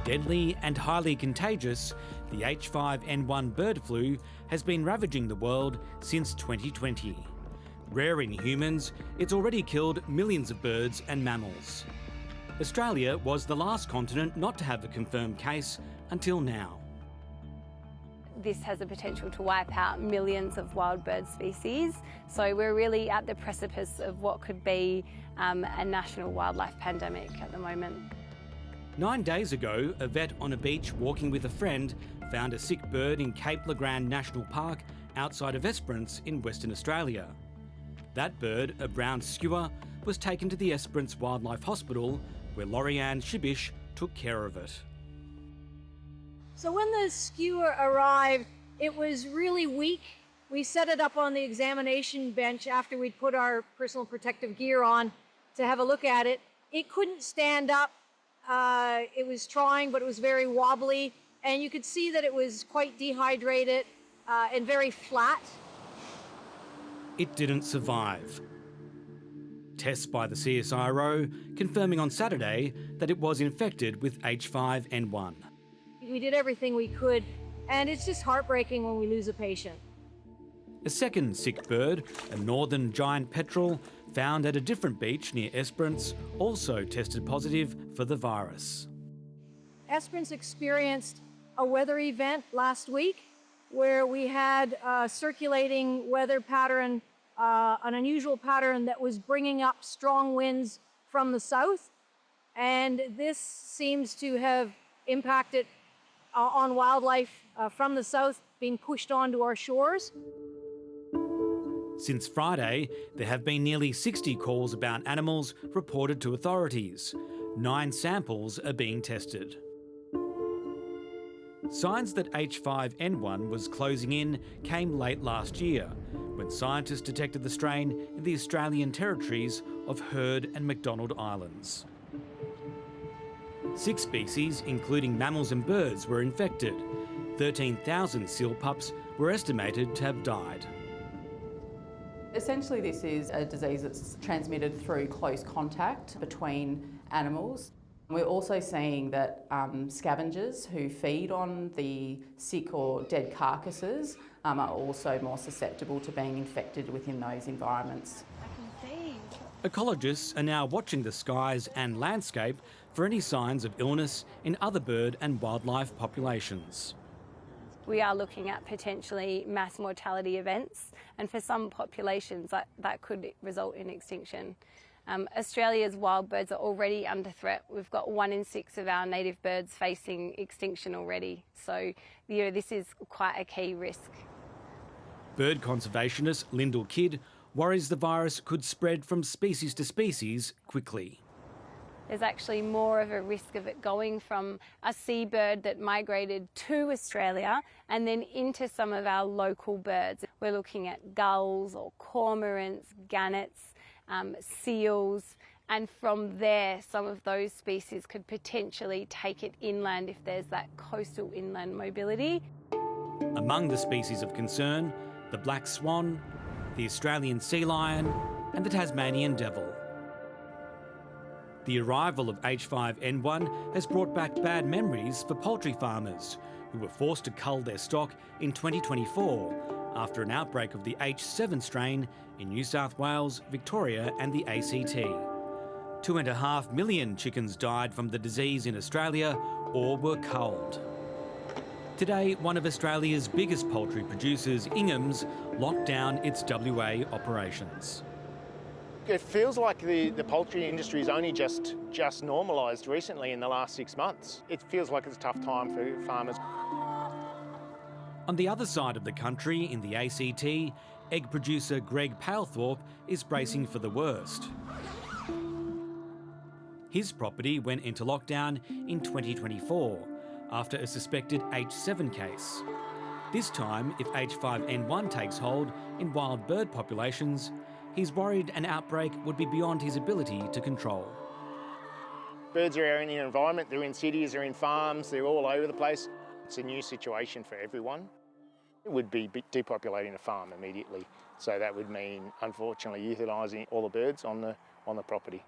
Deadly and highly contagious, the H5N1 bird flu has been ravaging the world since 2020. Rare in humans, it's already killed millions of birds and mammals. Australia was the last continent not to have a confirmed case until now. This has the potential to wipe out millions of wild bird species, so we're really at the precipice of what could be a national wildlife pandemic at the moment. 9 days ago, a vet on a beach walking with a friend found a sick bird in Cape Le Grand National Park outside of Esperance in Western Australia. That bird, a brown skua, was taken to the Esperance Wildlife Hospital, where Lorianne Shibish took care of it. So when the skua arrived, it was really weak. We set it up on the examination bench after we'd put our personal protective gear on to have a look at it. It couldn't stand up. It was trying, but it was very wobbly, and you could see that it was quite dehydrated and very flat. It didn't survive. Tests by the CSIRO confirming on Saturday that it was infected with H5N1. We did everything we could, and it's just heartbreaking when we lose a patient. A second sick bird, a northern giant petrel, found at a different beach near Esperance, also tested positive for the virus. Esperance experienced a weather event last week where we had a circulating weather pattern, an unusual pattern that was bringing up strong winds from the south, and this seems to have impacted on wildlife from the south being pushed onto our shores. Since Friday, there have been nearly 60 calls about animals reported to authorities. 9 samples are being tested. Signs that H5N1 was closing in came late last year, when scientists detected the strain in the Australian territories of Heard and McDonald Islands. 6 species, including mammals and birds, were infected. 13,000 seal pups were estimated to have died. Essentially, this is a disease that's transmitted through close contact between animals. We're also seeing that scavengers who feed on the sick or dead carcasses are also more susceptible to being infected within those environments. Ecologists are now watching the skies and landscape for any signs of illness in other bird and wildlife populations. We are looking at potentially mass mortality events, and for some populations that could result in extinction. Australia's wild birds are already under threat. We've got 1 in 6 of our native birds facing extinction already. So, this is quite a key risk. Bird conservationist Lyndall Kidd worries the virus could spread from species to species quickly. There's actually more of a risk of it going from a seabird that migrated to Australia and then into some of our local birds. We're looking at gulls or cormorants, gannets, seals, and from there some of those species could potentially take it inland if there's that coastal inland mobility. Among the species of concern, the black swan, the Australian sea lion and the Tasmanian devil. The arrival of H5N1 has brought back bad memories for poultry farmers who were forced to cull their stock in 2024 after an outbreak of the H7 strain in New South Wales, Victoria and the ACT. 2.5 million chickens died from the disease in Australia or were culled. Today, one of Australia's biggest poultry producers, Ingham's, locked down its WA operations. It feels like the poultry industry is only just normalised recently in the last 6 months. It feels like it's a tough time for farmers. On the other side of the country, in the ACT, egg producer Greg Palethorpe is bracing for the worst. His property went into lockdown in 2024 after a suspected H7 case. This time, if H5N1 takes hold in wild bird populations, he's worried an outbreak would be beyond his ability to control. Birds are in their environment, they're in cities, they're in farms, they're all over the place. It's a new situation for everyone. It would be depopulating a farm immediately. So that would mean, unfortunately, euthanising all the birds on the property.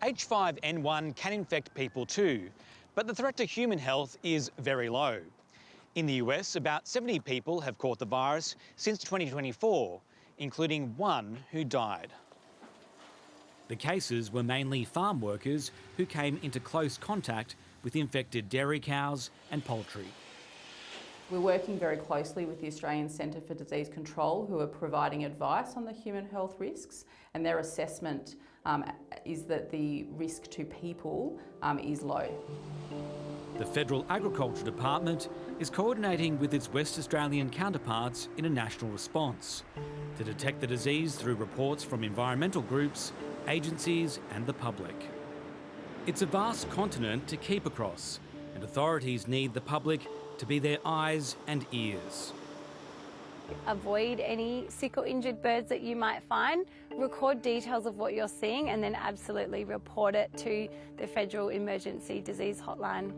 H5N1 can infect people too, But the threat to human health is very low. In the US, about 70 people have caught the virus since 2024, including one who died. The cases were mainly farm workers who came into close contact with infected dairy cows and poultry. We're working very closely with the Australian Centre for Disease Control, who are providing advice on the human health risks, and their assessment is that the risk to people is low. The Federal Agriculture Department is coordinating with its West Australian counterparts in a national response to detect the disease through reports from environmental groups, agencies and the public. It's a vast continent to keep across, and authorities need the public to be their eyes and ears. Avoid any sick or injured birds that you might find, record details of what you're seeing and then absolutely report it to the Federal Emergency Disease Hotline.